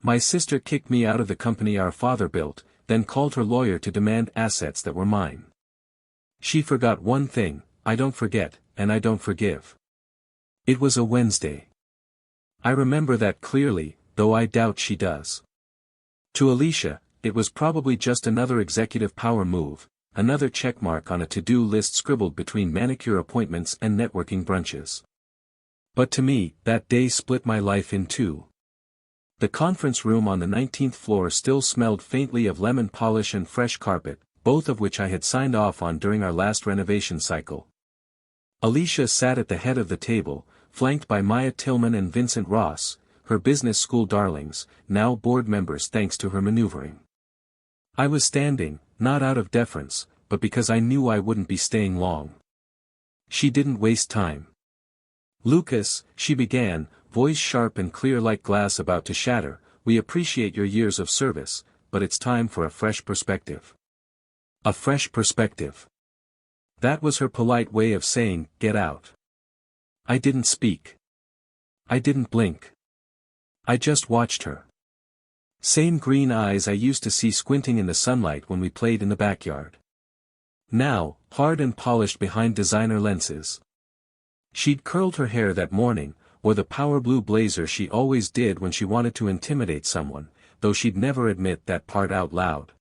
My sister kicked me out of the company our father built, then called her lawyer to demand assets that were mine. She forgot one thing: I don't forget, and I don't forgive. It was a Wednesday. I remember that clearly, though I doubt she does. To Alicia, it was probably just another executive power move, another checkmark on a to-do list scribbled between manicure appointments and networking brunches. But to me, that day split my life in two. The conference room on the 19th floor still smelled faintly of lemon polish and fresh carpet, both of which I had signed off on during our last renovation cycle. Alicia sat at the head of the table, flanked by Maya Tillman and Vincent Ross, her business school darlings, now board members thanks to her maneuvering. I was standing, not out of deference, but because I knew I wouldn't be staying long. She didn't waste time. "Lucas," she began, voice sharp and clear like glass about to shatter, "we appreciate your years of service, but it's time for a fresh perspective." A fresh perspective. That was her polite way of saying, "Get out." I didn't speak. I didn't blink. I just watched her. Same green eyes I used to see squinting in the sunlight when we played in the backyard. Now, hard and polished behind designer lenses. She'd curled her hair that morning, wore the power blue blazer she always did when she wanted to intimidate someone, though she'd never admit that part out loud.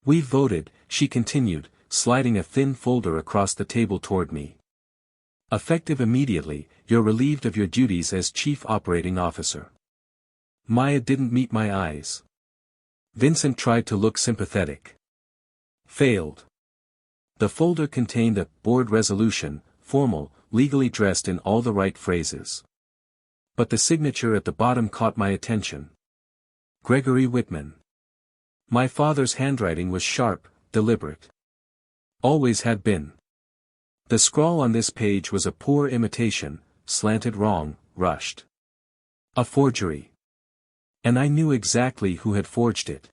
"We've voted," she continued, sliding a thin folder across the table toward me. "Effective immediately, you're relieved of your duties as Chief Operating Officer." Maya didn't meet my eyes. Vincent tried to look sympathetic. Failed. The folder contained a board resolution, formal, legally dressed in all the right phrases. But the signature at the bottom caught my attention. Gregory Whitman. My father's handwriting was sharp, deliberate. Always had been. The scrawl on this page was a poor imitation, slanted wrong, rushed. A forgery. And I knew exactly who had forged it.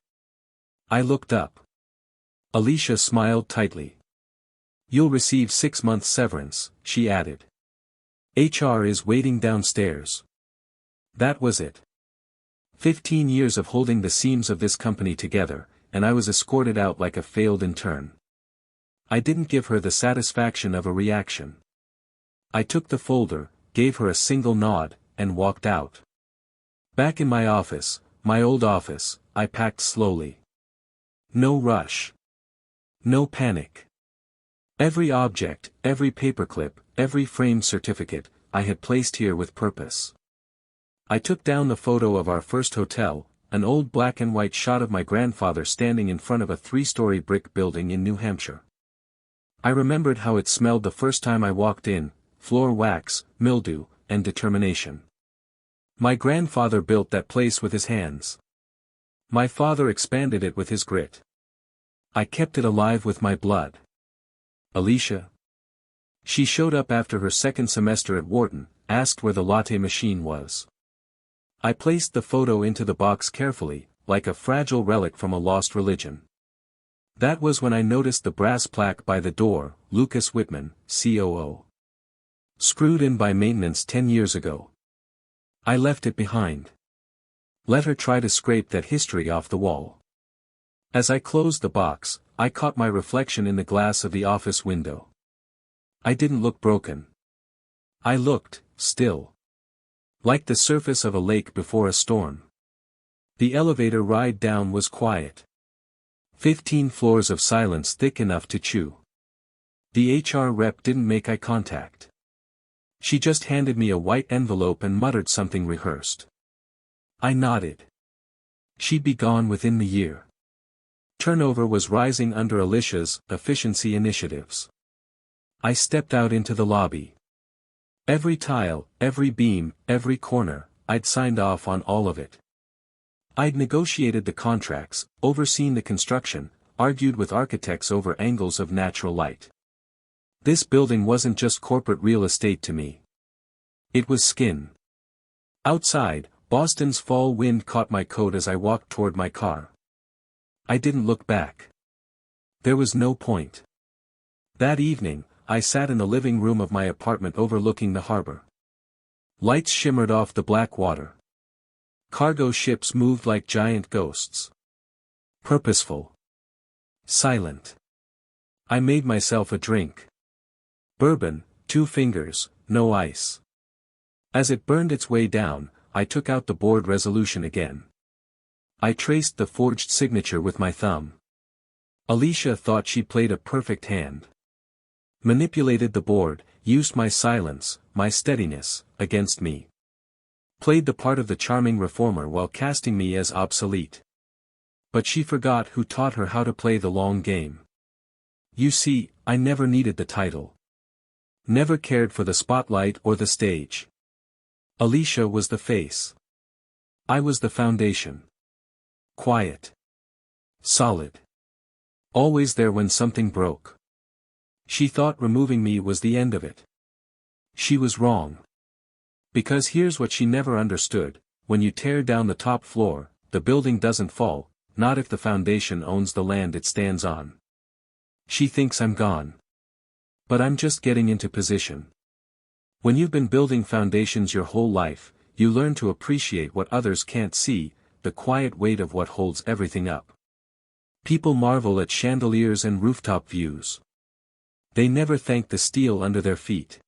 I looked up. Alicia smiled tightly. "You'll receive 6 months severance," she added. "HR is waiting downstairs." That was it. 15 years of holding the seams of this company together, and I was escorted out like a failed intern. I didn't give her the satisfaction of a reaction. I took the folder, gave her a single nod, and walked out. Back in my office, my old office, I packed slowly. No rush. No panic. Every object, every paperclip, every framed certificate, I had placed here with purpose. I took down the photo of our first hotel, an old black and white shot of my grandfather standing in front of a 3-story brick building in New Hampshire. I remembered how it smelled the first time I walked in: floor wax, mildew, and determination. My grandfather built that place with his hands. My father expanded it with his grit. I kept it alive with my blood. Alicia? She showed up after her second semester at Wharton, asked where the latte machine was. I placed the photo into the box carefully, like a fragile relic from a lost religion. That was when I noticed the brass plaque by the door: Lucas Whitman, COO. Screwed in by maintenance 10 years ago. I left it behind. Let her try to scrape that history off the wall. As I closed the box, I caught my reflection in the glass of the office window. I didn't look broken. I looked still. Like the surface of a lake before a storm. The elevator ride down was quiet. 15 floors of silence thick enough to chew. The HR rep didn't make eye contact. She just handed me a white envelope and muttered something rehearsed. I nodded. She'd be gone within the year. Turnover was rising under Alicia's efficiency initiatives. I stepped out into the lobby. Every tile, every beam, every corner, I'd signed off on all of it. I'd negotiated the contracts, overseen the construction, argued with architects over angles of natural light. This building wasn't just corporate real estate to me. It was skin. Outside, Boston's fall wind caught my coat as I walked toward my car. I didn't look back. There was no point. That evening, I sat in the living room of my apartment overlooking the harbor. Lights shimmered off the black water. Cargo ships moved like giant ghosts. Purposeful. Silent. I made myself a drink. Bourbon, 2 fingers, no ice. As it burned its way down, I took out the board resolution again. I traced the forged signature with my thumb. Alicia thought she played a perfect hand. Manipulated the board, used my silence, my steadiness, against me. Played the part of the charming reformer while casting me as obsolete. But she forgot who taught her how to play the long game. You see, I never needed the title. Never cared for the spotlight or the stage. Alicia was the face. I was the foundation. Quiet. Solid. Always there when something broke. She thought removing me was the end of it. She was wrong. Because here's what she never understood: when you tear down the top floor, the building doesn't fall, not if the foundation owns the land it stands on. She thinks I'm gone. But I'm just getting into position. When you've been building foundations your whole life, you learn to appreciate what others can't see, the quiet weight of what holds everything up. People marvel at chandeliers and rooftop views. They never thank the steel under their feet.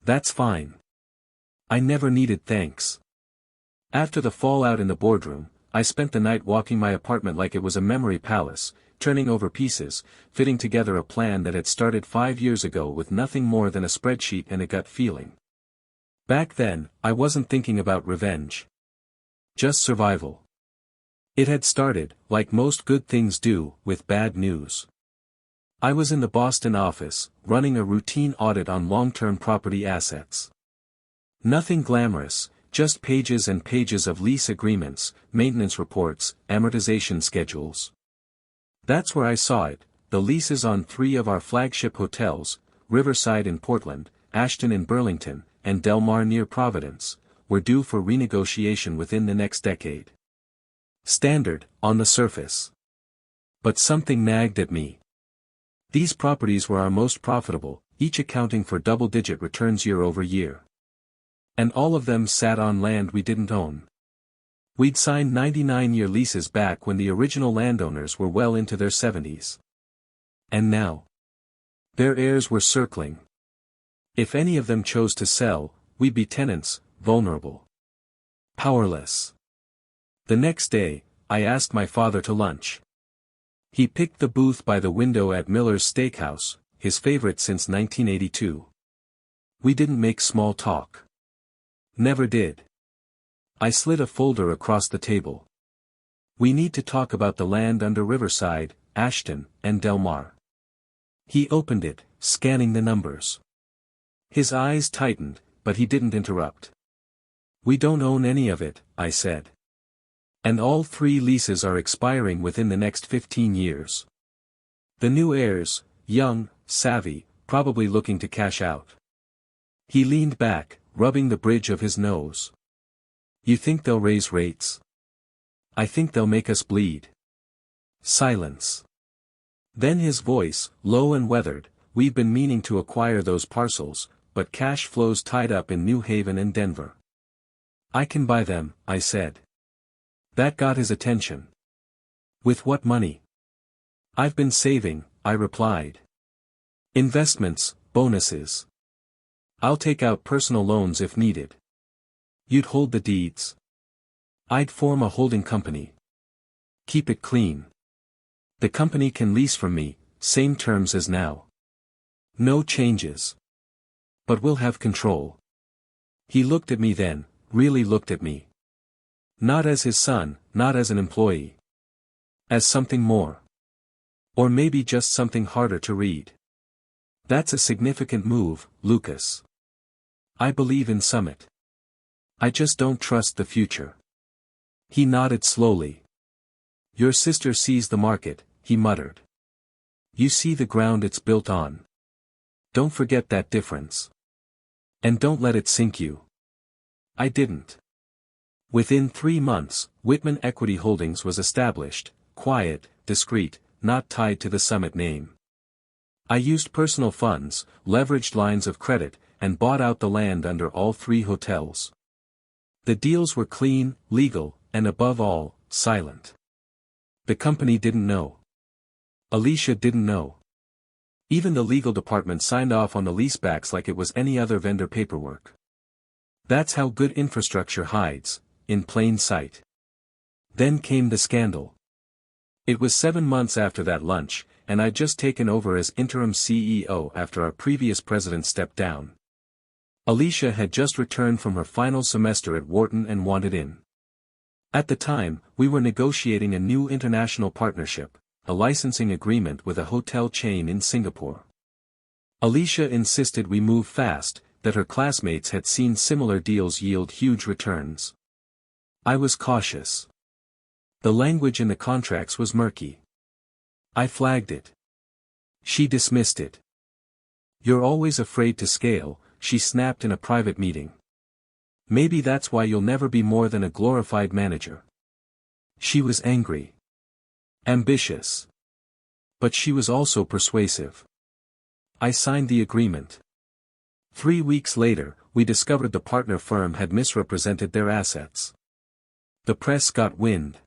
That's fine. I never needed thanks. After the fallout in the boardroom, I spent the night walking my apartment like it was a memory palace, turning over pieces, fitting together a plan that had started 5 years ago with nothing more than a spreadsheet and a gut feeling. Back then, I wasn't thinking about revenge. Just survival. It had started, like most good things do, with bad news. I was in the Boston office, running a routine audit on long-term property assets. Nothing glamorous, just pages and pages of lease agreements, maintenance reports, amortization schedules. That's where I saw it: the leases on 3 of our flagship hotels, Riverside in Portland, Ashton in Burlington, and Del Mar near Providence, were due for renegotiation within the next decade. Standard, on the surface. But something nagged at me. These properties were our most profitable, each accounting for double-digit returns year over year. And all of them sat on land we didn't own. We'd signed 99-year leases back when the original landowners were well into their 70s. And now? Their heirs were circling. If any of them chose to sell, we'd be tenants, vulnerable. Powerless. The next day, I asked my father to lunch. He picked the booth by the window at Miller's Steakhouse, his favorite since 1982. We didn't make small talk. Never did. I slid a folder across the table. We need to talk about the land under Riverside, Ashton, and Del Mar. He opened it, scanning the numbers. His eyes tightened, but he didn't interrupt. We don't own any of it, I said. And all 3 leases are expiring within the next 15 years. The new heirs, young, savvy, probably looking to cash out. He leaned back, rubbing the bridge of his nose. You think they'll raise rates? I think they'll make us bleed. Silence. Then his voice, low and weathered: we've been meaning to acquire those parcels, but cash flow's tied up in New Haven and Denver. I can buy them, I said. That got his attention. With what money? I've been saving, I replied. Investments, bonuses. I'll take out personal loans if needed. You'd hold the deeds. I'd form a holding company. Keep it clean. The company can lease from me, same terms as now. No changes. But we'll have control. He looked at me then, really looked at me. Not as his son, not as an employee. As something more. Or maybe just something harder to read. That's a significant move, Lucas. I believe in Summit. I just don't trust the future. He nodded slowly. Your sister sees the market, he muttered. You see the ground it's built on. Don't forget that difference. And don't let it sink you. I didn't. Within 3 months, Whitman Equity Holdings was established, quiet, discreet, not tied to the Summit name. I used personal funds, leveraged lines of credit, and bought out the land under all 3 hotels. The deals were clean, legal, and above all, silent. The company didn't know. Alicia didn't know. Even the legal department signed off on the leasebacks like it was any other vendor paperwork. That's how good infrastructure hides, in plain sight. Then came the scandal. It was 7 months after that lunch, and I'd just taken over as interim CEO after our previous president stepped down. Alicia had just returned from her final semester at Wharton and wanted in. At the time, we were negotiating a new international partnership, a licensing agreement with a hotel chain in Singapore. Alicia insisted we move fast, that her classmates had seen similar deals yield huge returns. I was cautious. The language in the contracts was murky. I flagged it. She dismissed it. "You're always afraid to scale," she snapped in a private meeting. "Maybe that's why you'll never be more than a glorified manager." She was angry. Ambitious. But she was also persuasive. I signed the agreement. 3 weeks later, we discovered the partner firm had misrepresented their assets. The press got wind.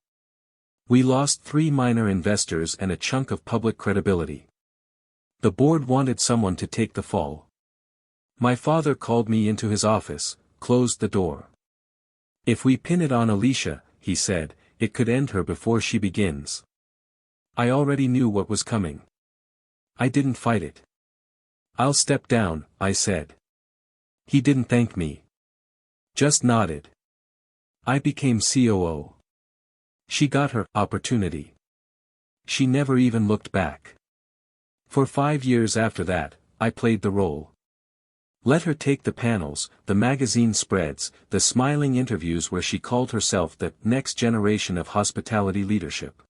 We lost 3 minor investors and a chunk of public credibility. The board wanted someone to take the fall. My father called me into his office, closed the door. "If we pin it on Alicia," he said, "it could end her before she begins." I already knew what was coming. I didn't fight it. "I'll step down," I said. He didn't thank me. Just nodded. I became COO. She got her opportunity. She never even looked back. For 5 years after that, I played the role. Let her take the panels, the magazine spreads, the smiling interviews where she called herself the next generation of hospitality leadership.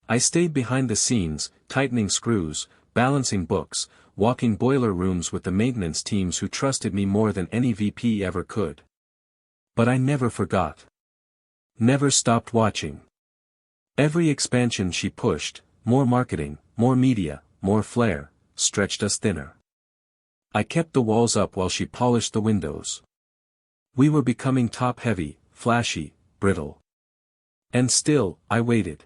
I stayed behind the scenes, tightening screws, balancing books, walking boiler rooms with the maintenance teams who trusted me more than any VP ever could. But I never forgot. Never stopped watching. Every expansion she pushed, more marketing, more media, more flair, stretched us thinner. I kept the walls up while she polished the windows. We were becoming top-heavy, flashy, brittle. And still, I waited.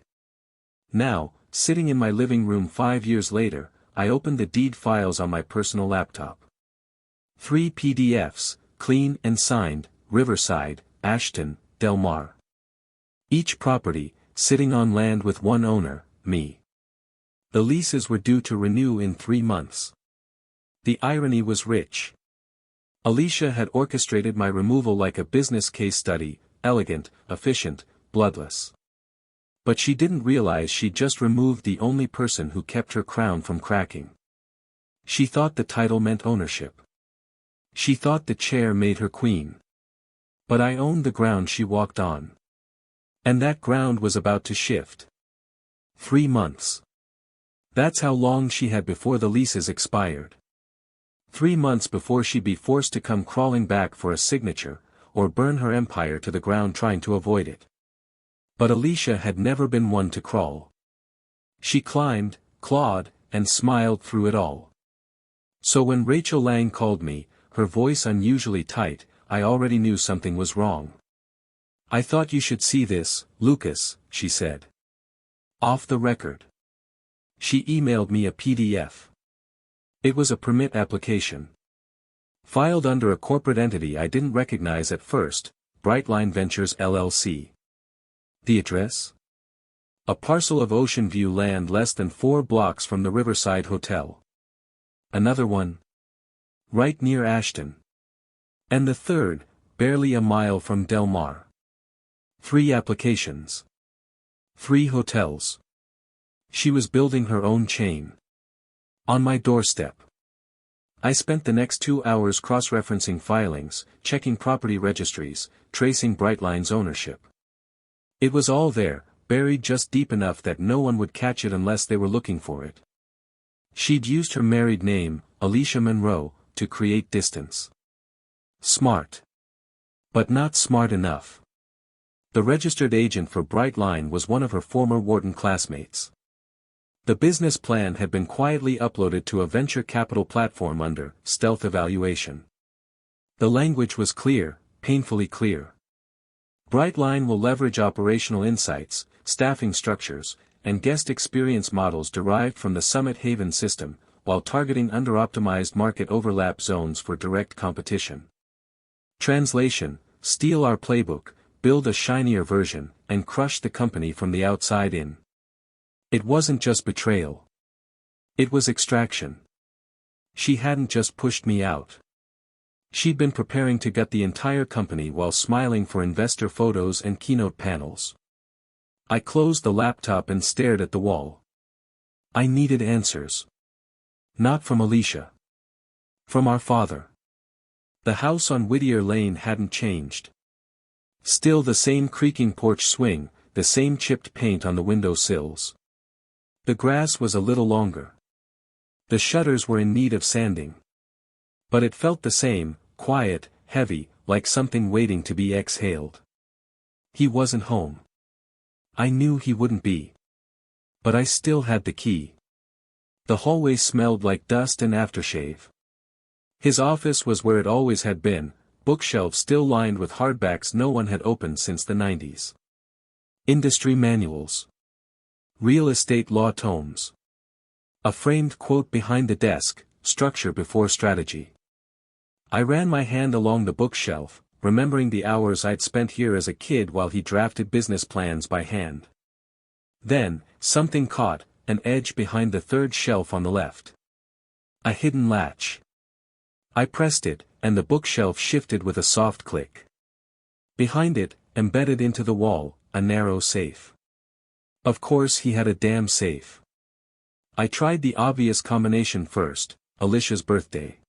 Now, sitting in my living room 5 years later, I opened the deed files on my personal laptop. 3 PDFs, clean and signed, Riverside, Ashton, Del Mar. Each property, sitting on land with one owner, me. The leases were due to renew in 3 months. The irony was rich. Alicia had orchestrated my removal like a business case study, elegant, efficient, bloodless. But she didn't realize she'd just removed the only person who kept her crown from cracking. She thought the title meant ownership. She thought the chair made her queen. But I owned the ground she walked on. And that ground was about to shift. 3 months. That's how long she had before the leases expired. 3 months before she'd be forced to come crawling back for a signature, or burn her empire to the ground trying to avoid it. But Alicia had never been one to crawl. She climbed, clawed, and smiled through it all. So when Rachel Lang called me, her voice unusually tight, I already knew something was wrong. "I thought you should see this, Lucas," she said. Off the record. She emailed me a PDF. It was a permit application. Filed under a corporate entity I didn't recognize at first, Brightline Ventures LLC. The address? A parcel of ocean view land less than 4 blocks from the Riverside Hotel. Another one? Right near Ashton. And the third, barely a mile from Del Mar. 3 applications. 3 hotels. She was building her own chain. On my doorstep. I spent the next 2 hours cross-referencing filings, checking property registries, tracing Brightline's ownership. It was all there, buried just deep enough that no one would catch it unless they were looking for it. She'd used her married name, Alicia Monroe, to create distance. Smart. But not smart enough. The registered agent for Brightline was one of her former Wharton classmates. The business plan had been quietly uploaded to a venture capital platform under stealth evaluation. The language was clear, painfully clear. Brightline will leverage operational insights, staffing structures, and guest experience models derived from the Summit Haven system, while targeting under-optimized market overlap zones for direct competition. Translation: steal our playbook, build a shinier version, and crush the company from the outside in. It wasn't just betrayal. It was extraction. She hadn't just pushed me out. She'd been preparing to gut the entire company while smiling for investor photos and keynote panels. I closed the laptop and stared at the wall. I needed answers. Not from Alicia. From our father. The house on Whittier Lane hadn't changed. Still the same creaking porch swing, the same chipped paint on the window sills. The grass was a little longer. The shutters were in need of sanding. But it felt the same, quiet, heavy, like something waiting to be exhaled. He wasn't home. I knew he wouldn't be. But I still had the key. The hallway smelled like dust and aftershave. His office was where it always had been, bookshelves still lined with hardbacks no one had opened since the 90s. Industry manuals. Real estate law tomes. A framed quote behind the desk, structure before strategy. I ran my hand along the bookshelf, remembering the hours I'd spent here as a kid while he drafted business plans by hand. Then, something caught, an edge behind the third shelf on the left. A hidden latch. I pressed it, and the bookshelf shifted with a soft click. Behind it, embedded into the wall, a narrow safe. Of course he had a damn safe. I tried the obvious combination first, Alicia's birthday.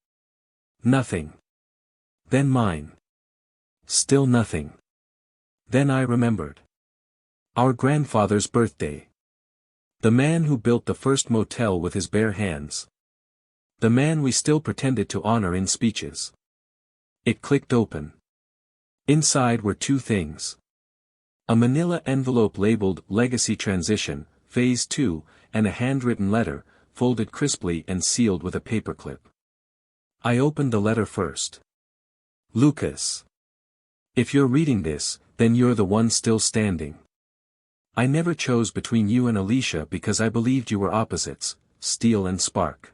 Nothing. Then mine. Still nothing. Then I remembered. Our grandfather's birthday. The man who built the first motel with his bare hands. The man we still pretended to honor in speeches. It clicked open. Inside were two things. A manila envelope labeled Legacy Transition, Phase 2, and a handwritten letter, folded crisply and sealed with a paperclip. I opened the letter first. Lucas. If you're reading this, then you're the one still standing. I never chose between you and Alicia because I believed you were opposites, steel and spark.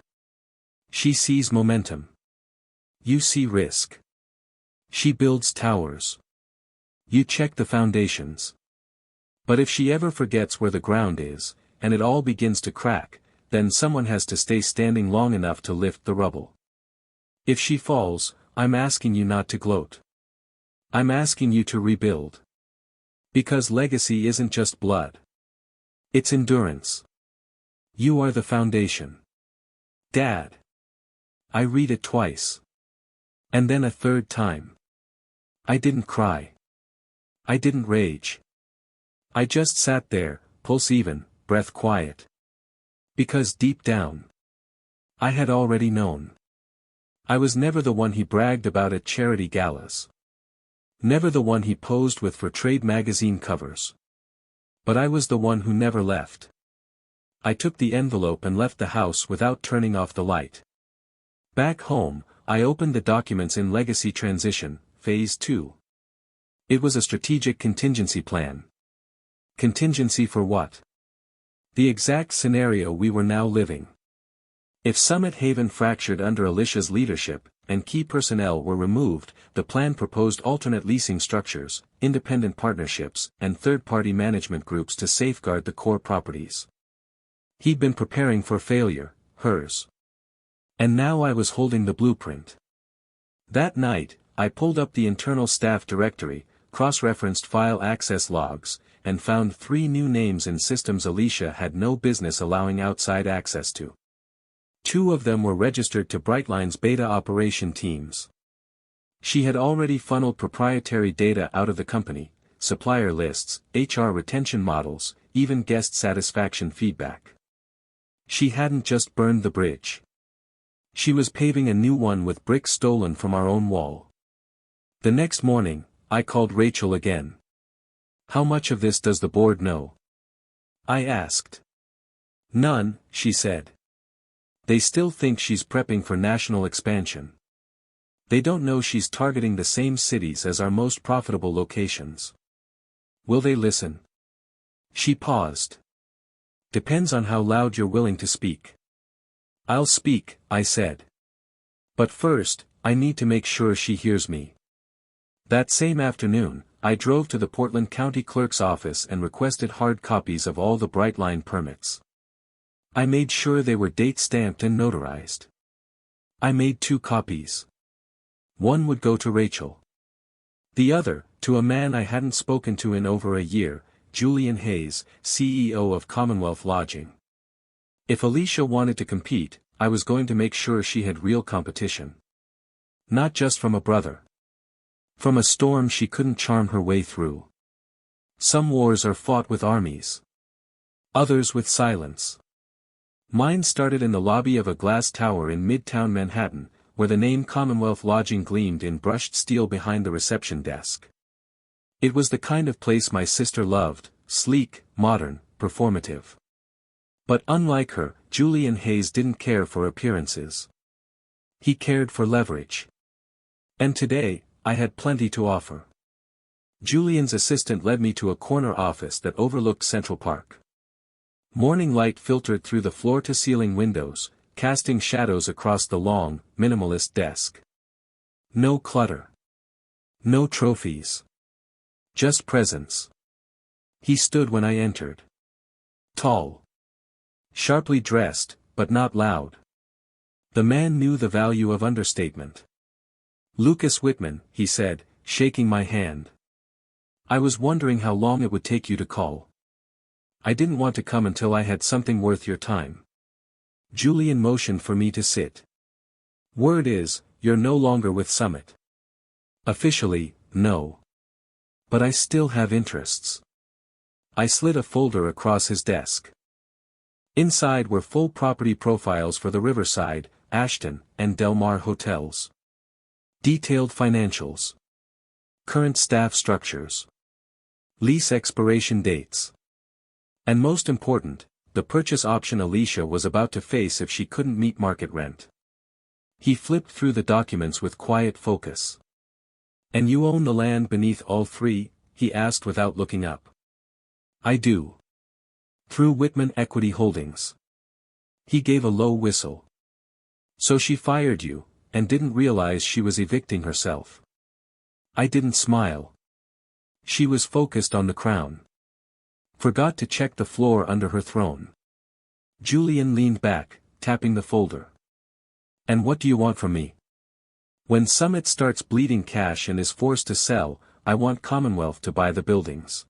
She sees momentum. You see risk. She builds towers. You check the foundations. But if she ever forgets where the ground is, and it all begins to crack, then someone has to stay standing long enough to lift the rubble. If she falls, I'm asking you not to gloat. I'm asking you to rebuild. Because legacy isn't just blood. It's endurance. You are the foundation. Dad. I read it twice. And then a third time. I didn't cry. I didn't rage. I just sat there, pulse even, breath quiet. Because deep down, I had already known. I was never the one he bragged about at charity galas. Never the one he posed with for trade magazine covers. But I was the one who never left. I took the envelope and left the house without turning off the light. Back home, I opened the documents in Legacy Transition, Phase 2. It was a strategic contingency plan. Contingency for what? The exact scenario we were now living. If Summit Haven fractured under Alicia's leadership, and key personnel were removed, the plan proposed alternate leasing structures, independent partnerships, and third-party management groups to safeguard the core properties. He'd been preparing for failure, hers. And now I was holding the blueprint. That night, I pulled up the internal staff directory, cross-referenced file access logs, and found 3 new names in systems Alicia had no business allowing outside access to. 2 of them were registered to Brightline's beta operation teams. She had already funneled proprietary data out of the company, supplier lists, HR retention models, even guest satisfaction feedback. She hadn't just burned the bridge. She was paving a new one with bricks stolen from our own wall. The next morning, I called Rachel again. How much of this does the board know? I asked. None, she said. They still think she's prepping for national expansion. They don't know she's targeting the same cities as our most profitable locations. Will they listen? She paused. Depends on how loud you're willing to speak. I'll speak, I said. But first, I need to make sure she hears me. That same afternoon, I drove to the Portland County Clerk's office and requested hard copies of all the Brightline permits. I made sure they were date-stamped and notarized. I made 2 copies. One would go to Rachel. The other, to a man I hadn't spoken to in over a year, Julian Hayes, CEO of Commonwealth Lodging. If Alicia wanted to compete, I was going to make sure she had real competition. Not just from a brother. From a storm she couldn't charm her way through. Some wars are fought with armies. Others with silence. Mine started in the lobby of a glass tower in Midtown Manhattan, where the name Commonwealth Lodging gleamed in brushed steel behind the reception desk. It was the kind of place my sister loved, sleek, modern, performative. But unlike her, Julian Hayes didn't care for appearances. He cared for leverage. And today, I had plenty to offer. Julian's assistant led me to a corner office that overlooked Central Park. Morning light filtered through the floor-to-ceiling windows, casting shadows across the long, minimalist desk. No clutter. No trophies. Just presence. He stood when I entered. Tall. Sharply dressed, but not loud. The man knew the value of understatement. Lucas Whitman, he said, shaking my hand. I was wondering how long it would take you to call. I didn't want to come until I had something worth your time. Julian motioned for me to sit. Word is, you're no longer with Summit. Officially, no. But I still have interests. I slid a folder across his desk. Inside were full property profiles for the Riverside, Ashton, and Del Mar hotels. Detailed financials. Current staff structures. Lease expiration dates. And most important, the purchase option Alicia was about to face if she couldn't meet market rent. He flipped through the documents with quiet focus. And you own the land beneath all 3? He asked without looking up. I do. Through Whitman Equity Holdings. He gave a low whistle. So she fired you, and didn't realize she was evicting herself. I didn't smile. She was focused on the crown. Forgot to check the floor under her throne. Julian leaned back, tapping the folder. And what do you want from me? When Summit starts bleeding cash and is forced to sell, I want Commonwealth to buy the buildings.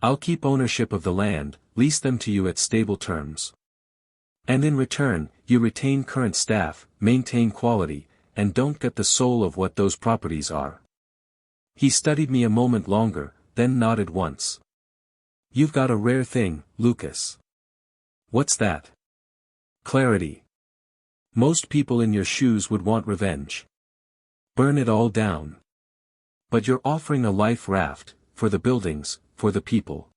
I'll keep ownership of the land, lease them to you at stable terms. And in return, you retain current staff, maintain quality, and don't get the soul of what those properties are. He studied me a moment longer, then nodded once. You've got a rare thing, Lucas. What's that? Clarity. Most people in your shoes would want revenge. Burn it all down. But you're offering a life raft, for the buildings, for the people.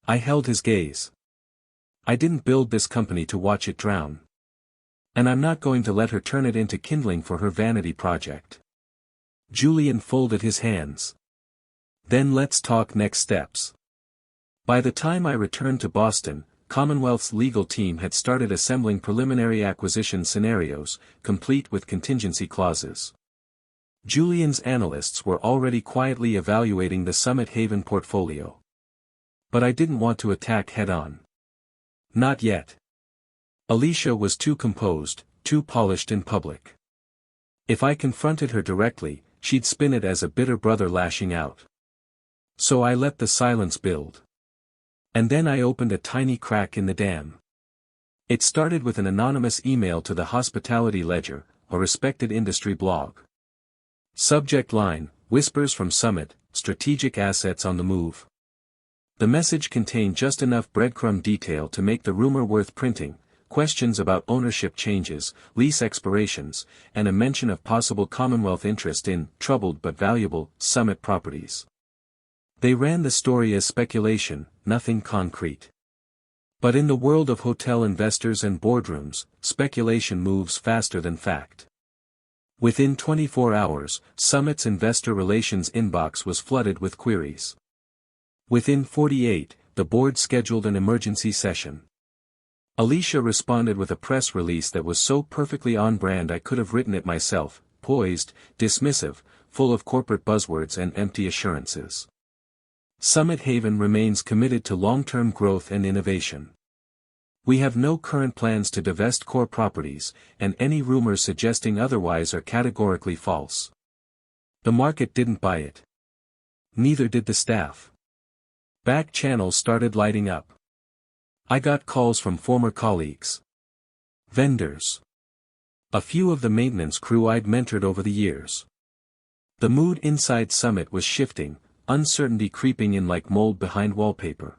I held his gaze. I didn't build this company to watch it drown. And I'm not going to let her turn it into kindling for her vanity project. Julian folded his hands. Then let's talk next steps. By the time I returned to Boston, Commonwealth's legal team had started assembling preliminary acquisition scenarios, complete with contingency clauses. Julian's analysts were already quietly evaluating the Summit Haven portfolio. But I didn't want to attack head-on. Not yet. Alicia was too composed, too polished in public. If I confronted her directly, she'd spin it as a bitter brother lashing out. So I let the silence build. And then I opened a tiny crack in the dam. It started with an anonymous email to the Hospitality Ledger, a respected industry blog. Subject line, Whispers from Summit, Strategic Assets on the Move. The message contained just enough breadcrumb detail to make the rumor worth printing, questions about ownership changes, lease expirations, and a mention of possible Commonwealth interest in troubled but valuable Summit properties. They ran the story as speculation, nothing concrete. But in the world of hotel investors and boardrooms, speculation moves faster than fact. Within 24 hours, Summit's investor relations inbox was flooded with queries. Within 48, the board scheduled an emergency session. Alicia responded with a press release that was so perfectly on brand I could have written it myself, poised, dismissive, full of corporate buzzwords and empty assurances. Summit Haven remains committed to long-term growth and innovation. We have no current plans to divest core properties, and any rumors suggesting otherwise are categorically false. The market didn't buy it. Neither did the staff. Back channels started lighting up. I got calls from former colleagues. Vendors. A few of the maintenance crew I'd mentored over the years. The mood inside Summit was shifting, uncertainty creeping in like mold behind wallpaper.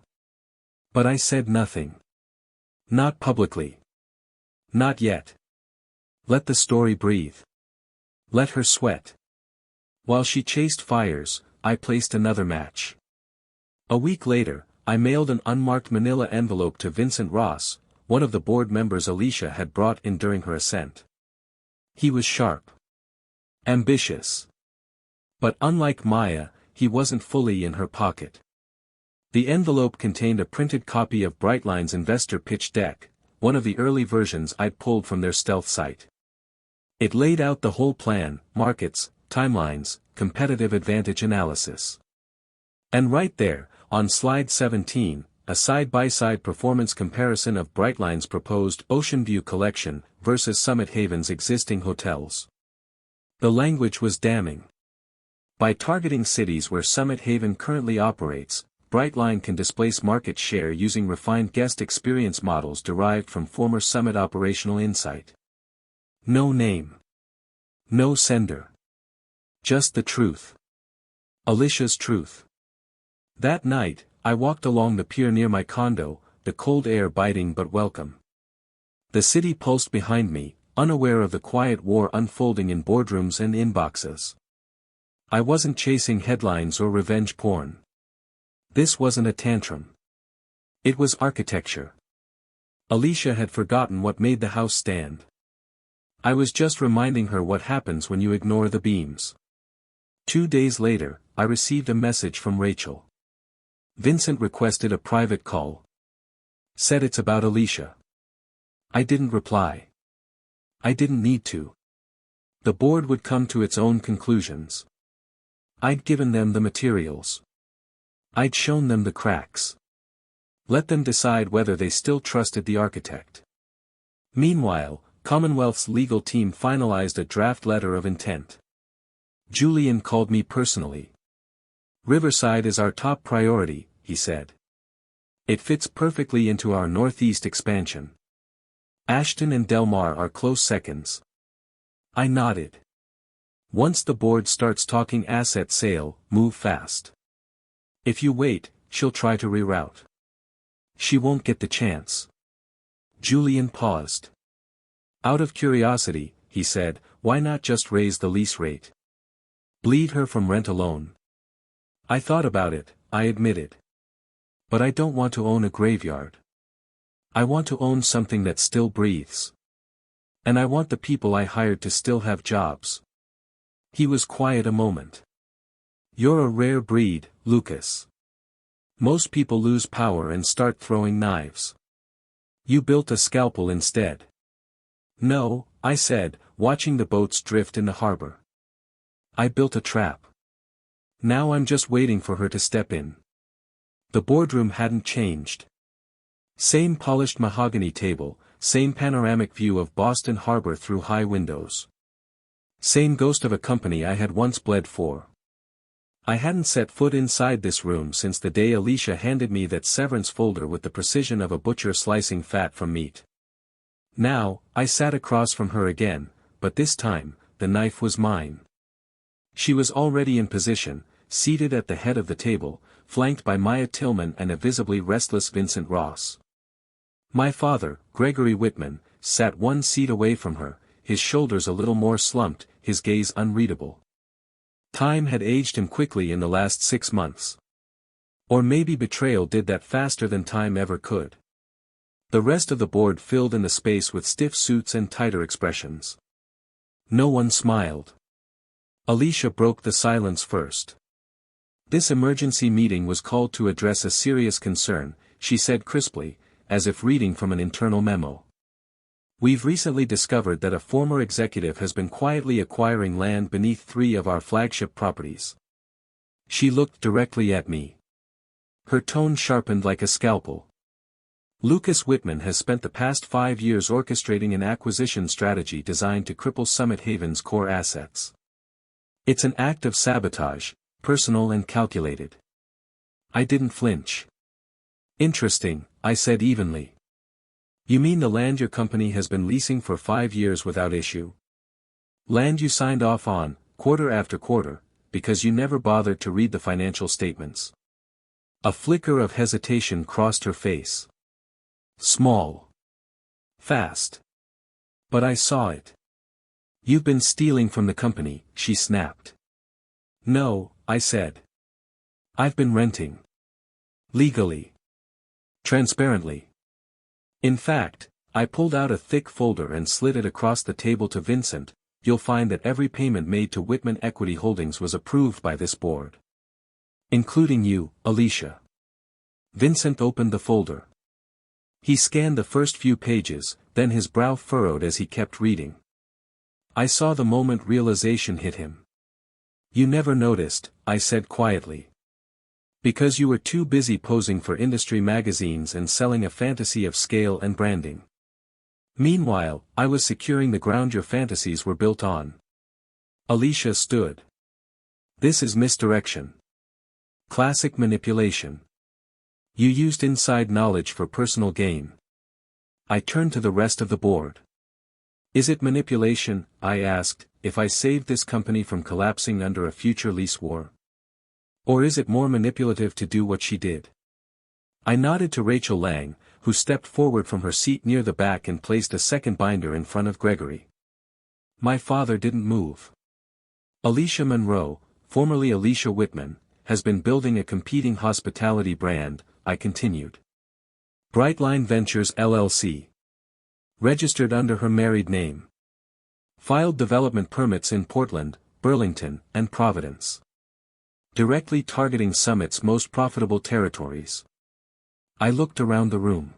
But I said nothing. Not publicly. Not yet. Let the story breathe. Let her sweat. While she chased fires, I placed another match. A week later, I mailed an unmarked manila envelope to Vincent Ross, one of the board members Alicia had brought in during her ascent. He was sharp. Ambitious. But unlike Maya, he wasn't fully in her pocket. The envelope contained a printed copy of Brightline's investor pitch deck, one of the early versions I'd pulled from their stealth site. It laid out the whole plan, markets, timelines, competitive advantage analysis. And right there, on slide 17, a side-by-side performance comparison of Brightline's proposed Ocean View collection versus Summit Haven's existing hotels. The language was damning. By targeting cities where Summit Haven currently operates, Brightline can displace market share using refined guest experience models derived from former Summit operational insight. No name. No sender. Just the truth. Alicia's truth. That night, I walked along the pier near my condo, the cold air biting but welcome. The city pulsed behind me, unaware of the quiet war unfolding in boardrooms and inboxes. I wasn't chasing headlines or revenge porn. This wasn't a tantrum. It was architecture. Alicia had forgotten what made the house stand. I was just reminding her what happens when you ignore the beams. 2 days later, I received a message from Rachel. Vincent requested a private call. Said it's about Alicia. I didn't reply. I didn't need to. The board would come to its own conclusions. I'd given them the materials. I'd shown them the cracks. Let them decide whether they still trusted the architect. Meanwhile, Commonwealth's legal team finalized a draft letter of intent. Julian called me personally. Riverside is our top priority, he said. It fits perfectly into our northeast expansion. Ashton and Del Mar are close seconds. I nodded. Once the board starts talking asset sale, move fast. If you wait, she'll try to reroute. She won't get the chance. Julian paused. Out of curiosity, he said, why not just raise the lease rate? Bleed her from rent alone. I thought about it, I admitted. But I don't want to own a graveyard. I want to own something that still breathes. And I want the people I hired to still have jobs. He was quiet a moment. You're a rare breed, Lucas. Most people lose power and start throwing knives. You built a scalpel instead. No, I said, watching the boats drift in the harbor. I built a trap. Now I'm just waiting for her to step in. The boardroom hadn't changed. Same polished mahogany table, same panoramic view of Boston Harbor through high windows. Same ghost of a company I had once bled for. I hadn't set foot inside this room since the day Alicia handed me that severance folder with the precision of a butcher slicing fat from meat. Now, I sat across from her again, but this time, the knife was mine. She was already in position, seated at the head of the table, flanked by Maya Tillman and a visibly restless Vincent Ross. My father, Gregory Whitman, sat one seat away from her, his shoulders a little more slumped, his gaze unreadable. Time had aged him quickly in the last 6 months. Or maybe betrayal did that faster than time ever could. The rest of the board filled in the space with stiff suits and tighter expressions. No one smiled. Alicia broke the silence first. This emergency meeting was called to address a serious concern, she said crisply, as if reading from an internal memo. We've recently discovered that a former executive has been quietly acquiring land beneath 3 of our flagship properties. She looked directly at me. Her tone sharpened like a scalpel. Lucas Whitman has spent the past 5 years orchestrating an acquisition strategy designed to cripple Summit Haven's core assets. It's an act of sabotage, personal and calculated. I didn't flinch. Interesting, I said evenly. You mean the land your company has been leasing for 5 years without issue? Land you signed off on, quarter after quarter, because you never bothered to read the financial statements. A flicker of hesitation crossed her face. Small. Fast. But I saw it. You've been stealing from the company, she snapped. No, I said. I've been renting. Legally. Transparently. In fact, I pulled out a thick folder and slid it across the table to Vincent. You'll find that every payment made to Whitman Equity Holdings was approved by this board. Including you, Alicia. Vincent opened the folder. He scanned the first few pages, then his brow furrowed as he kept reading. I saw the moment realization hit him. You never noticed, I said quietly. Because you were too busy posing for industry magazines and selling a fantasy of scale and branding. Meanwhile, I was securing the ground your fantasies were built on. Alicia stood. This is misdirection. Classic manipulation. You used inside knowledge for personal gain. I turned to the rest of the board. Is it manipulation, I asked, if I saved this company from collapsing under a future lease war? Or is it more manipulative to do what she did? I nodded to Rachel Lang, who stepped forward from her seat near the back and placed a second binder in front of Gregory. My father didn't move. Alicia Monroe, formerly Alicia Whitman, has been building a competing hospitality brand, I continued. Brightline Ventures LLC. Registered under her married name. Filed development permits in Portland, Burlington, and Providence. Directly targeting Summit's most profitable territories. I looked around the room.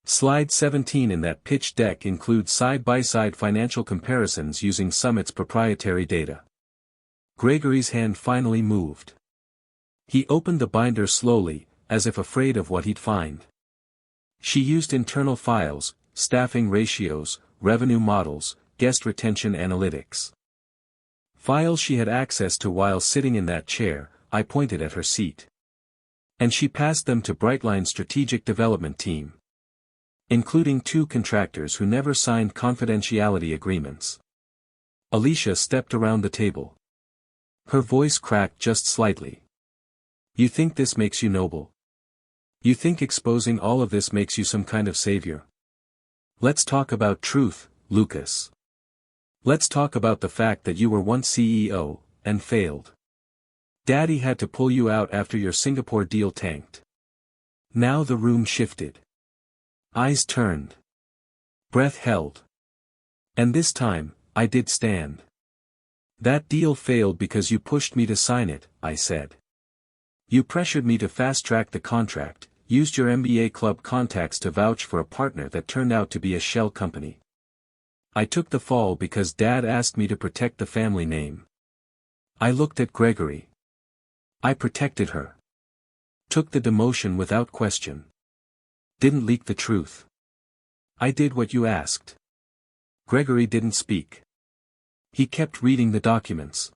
Slide 17 in that pitch deck includes side-by-side financial comparisons using Summit's proprietary data. Gregory's hand finally moved. He opened the binder slowly, as if afraid of what he'd find. She used internal files, staffing ratios, revenue models, guest retention analytics. Files she had access to while sitting in that chair. I pointed at her seat. And she passed them to Brightline's strategic development team. Including 2 contractors who never signed confidentiality agreements. Alicia stepped around the table. Her voice cracked just slightly. You think this makes you noble? You think exposing all of this makes you some kind of savior? Let's talk about truth, Lucas. Let's talk about the fact that you were once CEO, and failed. Daddy had to pull you out after your Singapore deal tanked. Now the room shifted. Eyes turned. Breath held. And this time, I did stand. That deal failed because you pushed me to sign it, I said. You pressured me to fast-track the contract, used your MBA club contacts to vouch for a partner that turned out to be a shell company. I took the fall because Dad asked me to protect the family name. I looked at Gregory. I protected her. Took the demotion without question. Didn't leak the truth. I did what you asked. Gregory didn't speak. He kept reading the documents.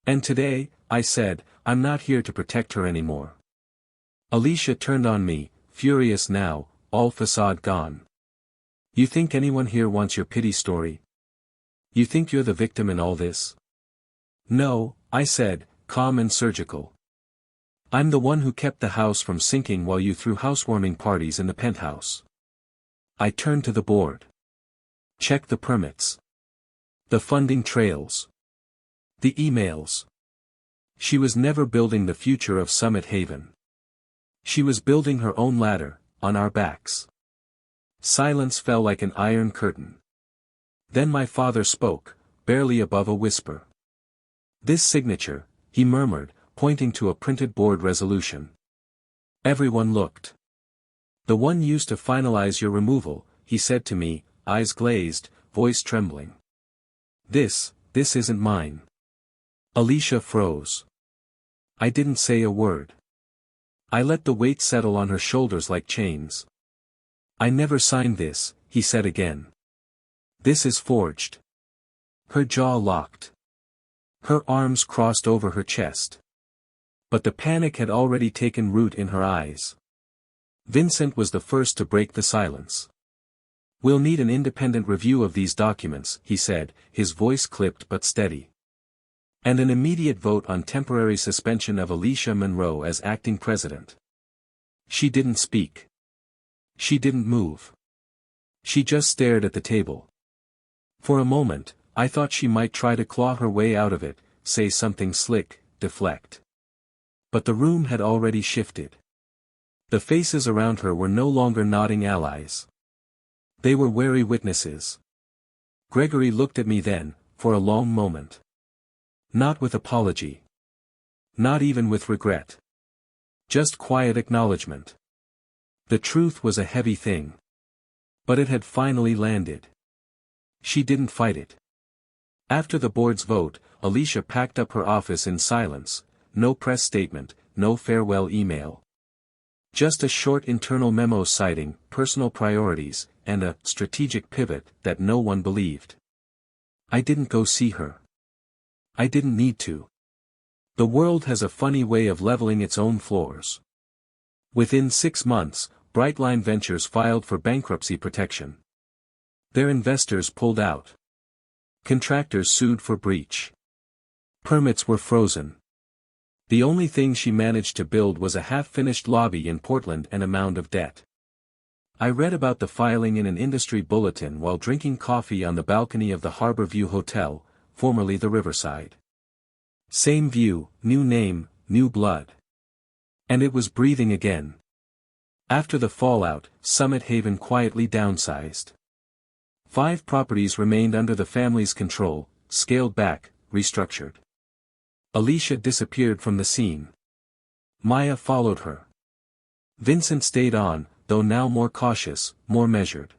And today, I said, I'm not here to protect her anymore. Alicia turned on me, furious now, all facade gone. You think anyone here wants your pity story? You think you're the victim in all this? No, I said, calm and surgical. I'm the one who kept the house from sinking while you threw housewarming parties in the penthouse. I turned to the board. Check the permits. The funding trails. The emails. She was never building the future of Summit Haven. She was building her own ladder, on our backs. Silence fell like an iron curtain. Then my father spoke, barely above a whisper. This signature, he murmured, pointing to a printed board resolution. Everyone looked. "The one used to finalize your removal," he said to me, eyes glazed, voice trembling. This isn't mine." Alicia froze. I didn't say a word. I let the weight settle on her shoulders like chains. "I never signed this," he said again. "This is forged." Her jaw locked. Her arms crossed over her chest. But the panic had already taken root in her eyes. Vincent was the first to break the silence. "We'll need an independent review of these documents," he said, his voice clipped but steady. "And an immediate vote on temporary suspension of Alicia Monroe as acting president." She didn't speak. She didn't move. She just stared at the table. For a moment, I thought she might try to claw her way out of it, say something slick, deflect. But the room had already shifted. The faces around her were no longer nodding allies. They were wary witnesses. Gregory looked at me then, for a long moment. Not with apology. Not even with regret. Just quiet acknowledgement. The truth was a heavy thing. But it had finally landed. She didn't fight it. After the board's vote, Alicia packed up her office in silence, no press statement, no farewell email. Just a short internal memo citing personal priorities, and a strategic pivot that no one believed. I didn't go see her. I didn't need to. The world has a funny way of leveling its own floors. Within 6 months, Brightline Ventures filed for bankruptcy protection. Their investors pulled out. Contractors sued for breach. Permits were frozen. The only thing she managed to build was a half-finished lobby in Portland and a mound of debt. I read about the filing in an industry bulletin while drinking coffee on the balcony of the Harborview Hotel, formerly the Riverside. Same view, new name, new blood. And it was breathing again. After the fallout, Summit Haven quietly downsized. 5 properties remained under the family's control, scaled back, restructured. Alicia disappeared from the scene. Maya followed her. Vincent stayed on, though now more cautious, more measured.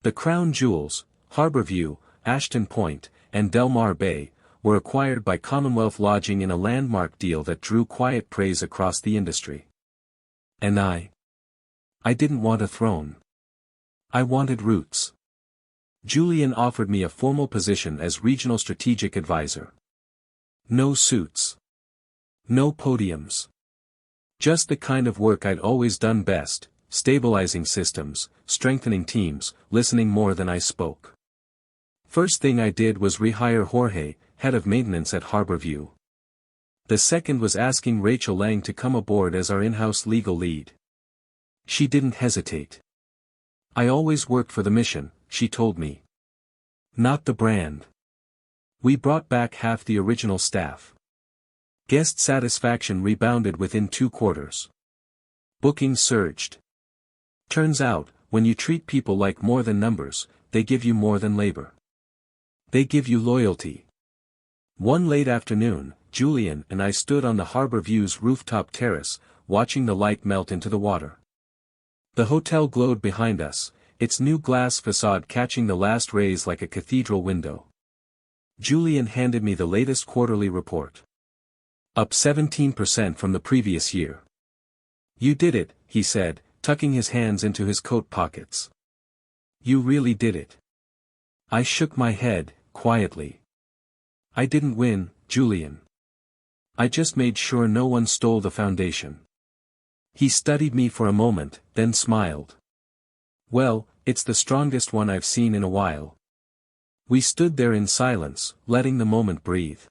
The crown jewels, Harborview, Ashton Point, and Delmar Bay, were acquired by Commonwealth Lodging in a landmark deal that drew quiet praise across the industry. And I didn't want a throne. I wanted roots. Julian offered me a formal position as regional strategic advisor. No suits. No podiums. Just the kind of work I'd always done best, stabilizing systems, strengthening teams, listening more than I spoke. First thing I did was rehire Jorge, head of maintenance at Harborview. The second was asking Rachel Lang to come aboard as our in-house legal lead. She didn't hesitate. "I always worked for the mission," she told me. "Not the brand." We brought back half the original staff. Guest satisfaction rebounded within 2 quarters. Bookings surged. Turns out, when you treat people like more than numbers, they give you more than labor. They give you loyalty. One late afternoon, Julian and I stood on the Harborview's rooftop terrace, watching the light melt into the water. The hotel glowed behind us, its new glass facade catching the last rays like a cathedral window. Julian handed me the latest quarterly report. Up 17% from the previous year. "You did it," he said, tucking his hands into his coat pockets. "You really did it." I shook my head, quietly. "I didn't win, Julian. I just made sure no one stole the foundation." He studied me for a moment, then smiled. "Well, it's the strongest one I've seen in a while." We stood there in silence, letting the moment breathe.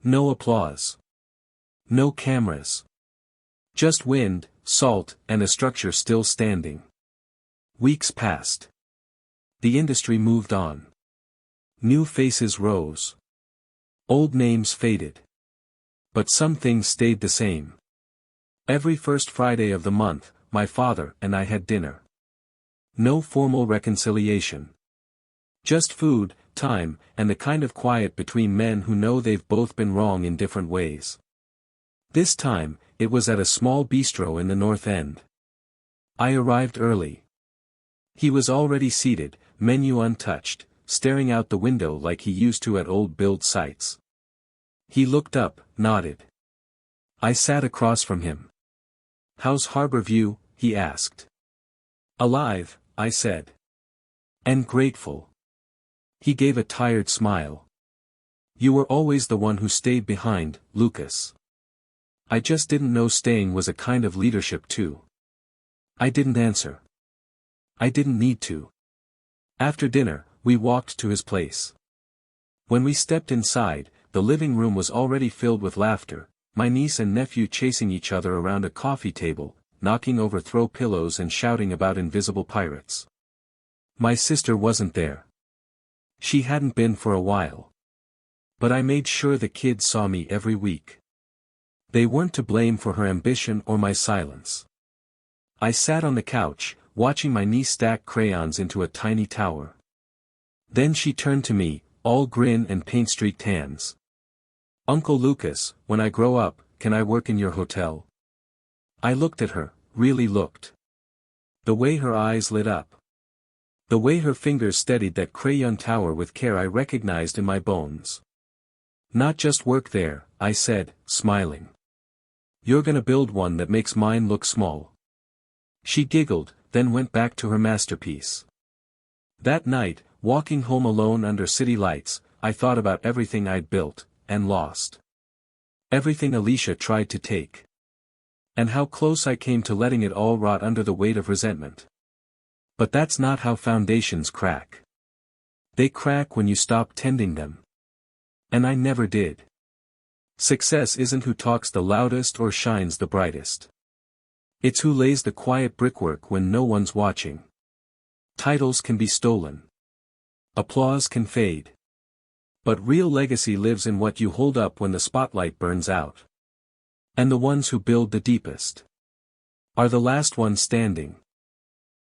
No applause. No cameras. Just wind, salt, and a structure still standing. Weeks passed. The industry moved on. New faces rose. Old names faded. But some things stayed the same. Every first Friday of the month, my father and I had dinner. No formal reconciliation. Just food, time, and the kind of quiet between men who know they've both been wrong in different ways. This time, it was at a small bistro in the North End. I arrived early. He was already seated, menu untouched, staring out the window like he used to at old build sites. He looked up, nodded. I sat across from him. "How's Harbor View?" he asked. "Alive," I said. "And grateful." He gave a tired smile. "You were always the one who stayed behind, Lucas." I just didn't know staying was a kind of leadership too. I didn't answer. I didn't need to. After dinner, we walked to his place. When we stepped inside, the living room was already filled with laughter, my niece and nephew chasing each other around a coffee table, knocking over throw pillows and shouting about invisible pirates. My sister wasn't there. She hadn't been for a while. But I made sure the kids saw me every week. They weren't to blame for her ambition or my silence. I sat on the couch, watching my niece stack crayons into a tiny tower. Then she turned to me, all grin and paint-streaked hands. "Uncle Lucas, when I grow up, can I work in your hotel?" I looked at her, really looked. The way her eyes lit up. The way her fingers steadied that crayon tower with care I recognized in my bones. "Not just work there," I said, smiling. "You're gonna build one that makes mine look small." She giggled, then went back to her masterpiece. That night, walking home alone under city lights, I thought about everything I'd built, and lost. Everything Alicia tried to take. And how close I came to letting it all rot under the weight of resentment. But that's not how foundations crack. They crack when you stop tending them. And I never did. Success isn't who talks the loudest or shines the brightest. It's who lays the quiet brickwork when no one's watching. Titles can be stolen. Applause can fade. But real legacy lives in what you hold up when the spotlight burns out. And the ones who build the deepest are the last ones standing.